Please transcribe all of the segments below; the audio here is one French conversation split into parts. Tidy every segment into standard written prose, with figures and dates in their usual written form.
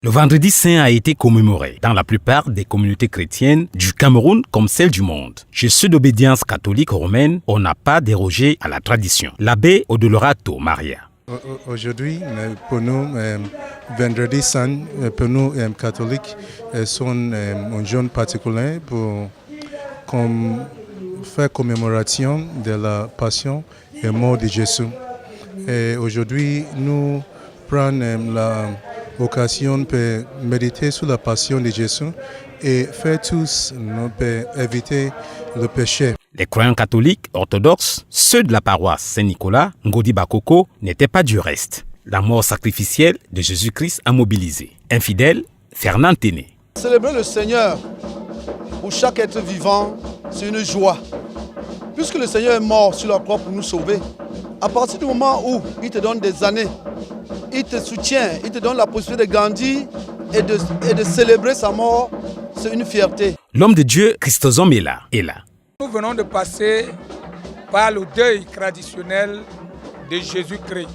Le vendredi saint a été commémoré dans la plupart des communautés chrétiennes du Cameroun comme celle du monde. Chez ceux d'obédience catholique romaine, on n'a pas dérogé à la tradition. L'abbé Odelorato Maria. Aujourd'hui, pour nous, vendredi saint, pour nous catholiques, sont un jour particulier pour faire commémoration de la passion et mort de Jésus. Et aujourd'hui, nous prenons l'occasion pour méditer sur la passion de Jésus et faire tous pour éviter le péché. Les croyants catholiques orthodoxes, ceux de la paroisse Saint-Nicolas, Ngodi Bakoko, n'étaient pas du reste. La mort sacrificielle de Jésus-Christ a mobilisé. Infidèle, Fernand Téné. Célébrer le Seigneur pour chaque être vivant, c'est une joie. Puisque le Seigneur est mort sur la croix pour nous sauver, à partir du moment où il te donne des années, il te soutient, il te donne la possibilité de grandir et de célébrer sa mort, c'est une fierté. L'homme de Dieu, Christosome, est là. Nous venons de passer par le deuil traditionnel de Jésus-Christ.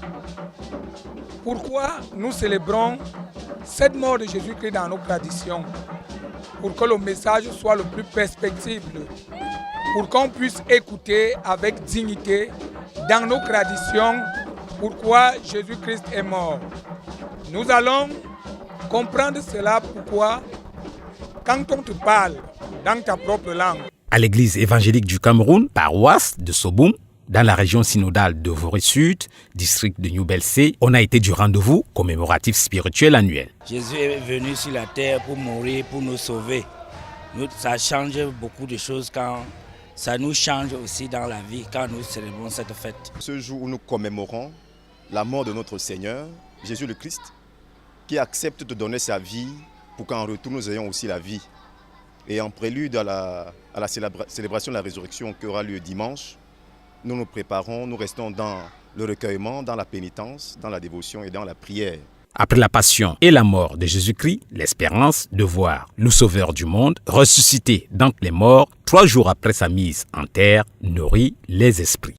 Pourquoi nous célébrons cette mort de Jésus-Christ dans nos traditions? Pour que le message soit le plus perspectible, pour qu'on puisse écouter avec dignité dans nos traditions pourquoi Jésus-Christ est mort. Nous allons comprendre cela pourquoi, quand on te parle dans ta propre langue. À l'église évangélique du Cameroun, paroisse de Soboum, dans la région synodale de Voré-Sud, district de New-Belsay, on a été du rendez-vous commémoratif spirituel annuel. Jésus est venu sur la terre pour mourir, pour nous sauver. Ça change beaucoup de choses quand ça nous change aussi dans la vie quand nous célébrons cette fête. Ce jour où nous commémorons la mort de notre Seigneur, Jésus le Christ, qui accepte de donner sa vie pour qu'en retour nous ayons aussi la vie. Et en prélude à la célébration de la résurrection qui aura lieu dimanche, nous nous préparons, nous restons dans le recueillement, dans la pénitence, dans la dévotion et dans la prière. Après la passion et la mort de Jésus-Christ, l'espérance de voir le Sauveur du monde ressuscité d'entre les morts 3 jours après sa mise en terre nourrit les esprits.